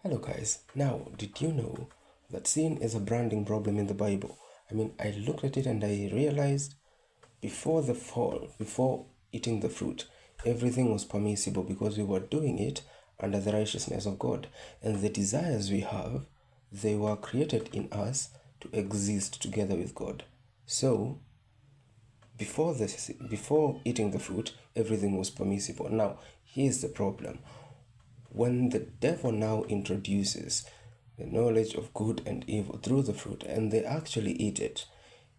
Hello, guys. Now, did you know that sin is a branding problem in the Bible? I looked at it and I realized before the fall, before eating the fruit, everything was permissible because we were doing it under the righteousness of God. And the desires we have, they were created in us to exist together with God. So, before eating the fruit, everything was permissible. Now, here's the problem. When the devil now introduces the knowledge of good and evil through the fruit and they actually eat it,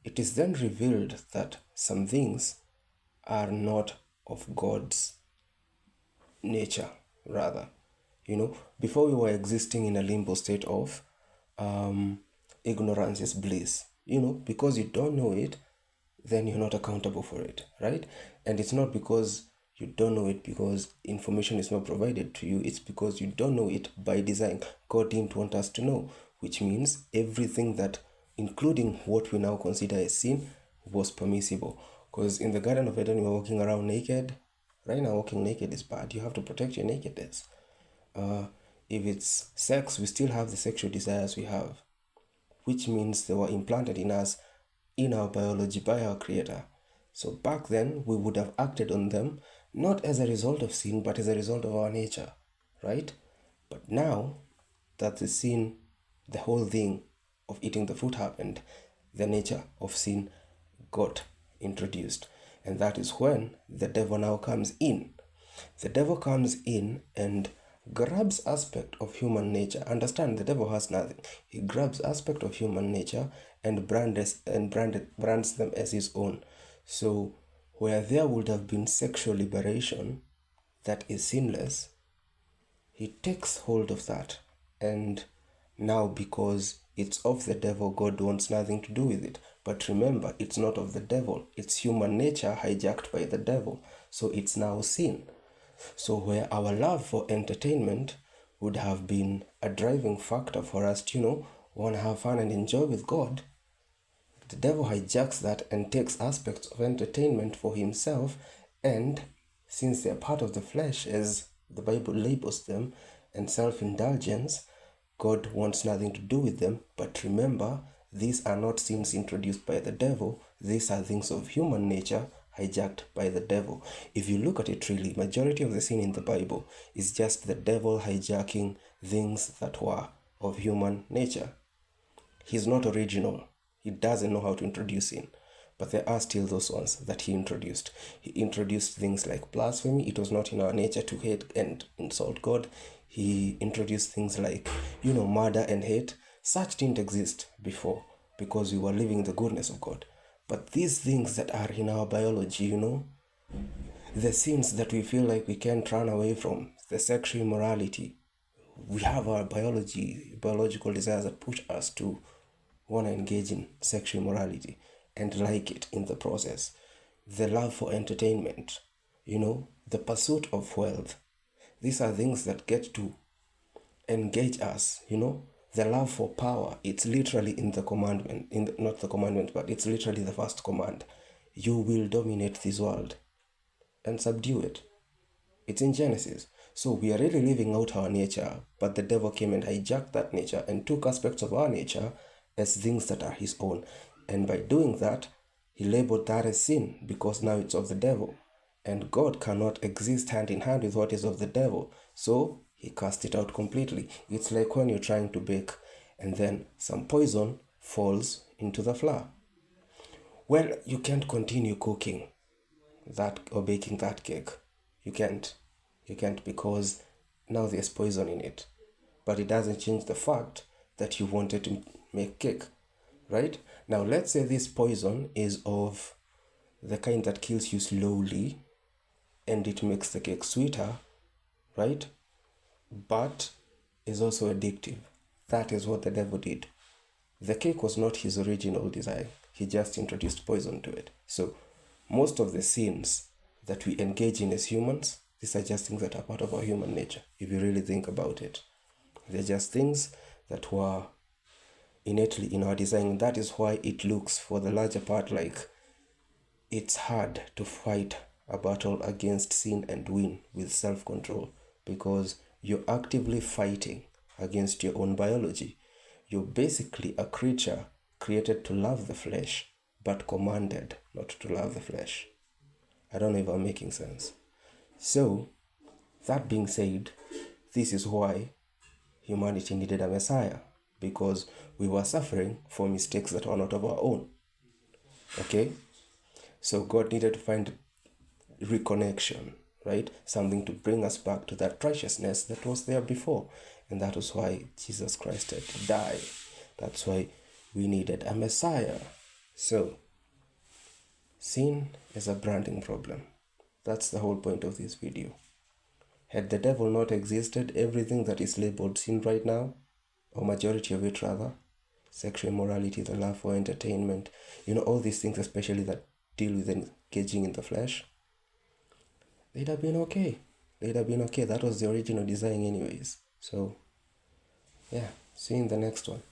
it is then revealed that some things are not of God's nature, rather. Before we were existing in a limbo state of um, ignorance is bliss. Because you don't know it, then you're not accountable for it, right? And it's not because you don't know it because information is not provided to you, it's because you don't know it by design. God didn't want us to know, which means everything that, including what we now consider as sin, was permissible. Because in the Garden of Eden, we were walking around naked. Right now, walking naked is bad. You have to protect your nakedness. Uh, if it's sex, we still have the sexual desires we have, which means they were implanted in us, in our biology by our Creator. So back then, we would have acted on them not as a result of sin, but as a result of our nature, right? But now that the sin, the whole thing of eating the fruit happened, the nature of sin got introduced. And that is when the devil now comes in. The devil comes in and grabs aspect of human nature. Understand, the devil has nothing. He grabs aspect of human nature and brands them as his own. So where there would have been sexual liberation that is sinless, he takes hold of that. And now, because it's of the devil, God wants nothing to do with it. But remember, it's not of the devil, it's human nature hijacked by the devil. So it's now sin. So, where our love for entertainment would have been a driving factor for us to, want to have fun and enjoy with God, the devil hijacks that and takes aspects of entertainment for himself. And since they're part of the flesh, as the Bible labels them, and self indulgence, God wants nothing to do with them. But remember, these are not sins introduced by the devil, these are things of human nature hijacked by the devil. If you look at it really, majority of the sin in the Bible is just the devil hijacking things that were of human nature. He's not original. He doesn't know how to introduce sin. But there are still those ones that he introduced. He introduced things like blasphemy. It was not in our nature to hate and insult God. He introduced things like, murder and hate. Such didn't exist before because we were living the goodness of God. But these things that are in our biology, the sins that we feel like we can't run away from, the sexual immorality, we have our biological desires that push us to want to engage in sexual immorality and like it in the process. The love for entertainment, the pursuit of wealth. These are things that get to engage us, The love for power, it's literally in the commandment, not the commandment, but it's literally the first command. You will dominate this world and subdue it. It's in Genesis. So we are really living out our nature, but the devil came and hijacked that nature and took aspects of our nature as things that are his own. And by doing that, he labeled that as sin because now it's of the devil. And God cannot exist hand in hand with what is of the devil. So he cast it out completely. It's like when you're trying to bake and then some poison falls into the flour. Well, you can't continue cooking that or baking that cake. You can't. You can't because now there's poison in it. But it doesn't change the fact that you wanted to make cake, right? Now let's say this poison is of the kind that kills you slowly and it makes the cake sweeter, right? But is also addictive. That is what the devil did. The cake was not his original design. He just introduced poison to it. So most of the sins that we engage in as humans, these are just things that are part of our human nature, if you really think about it. They're just things that were innately in our design. That is why it looks, for the larger part, like it's hard to fight a battle against sin and win with self-control, because you're actively fighting against your own biology. You're basically a creature created to love the flesh, but commanded not to love the flesh. I don't know if I'm making sense. So, that being said, this is why humanity needed a Messiah, because we were suffering for mistakes that were not of our own. Okay? So God needed to find reconnection, right? Something to bring us back to that righteousness that was there before. And that was why Jesus Christ had to die. That's why we needed a Messiah. So, sin is a branding problem. That's the whole point of this video. Had the devil not existed, everything that is labeled sin right now, or majority of it rather, sexual immorality, the love for entertainment, all these things, especially that deal with engaging in the flesh, they'd have been okay. That was the original design anyways. So, yeah, see you in the next one.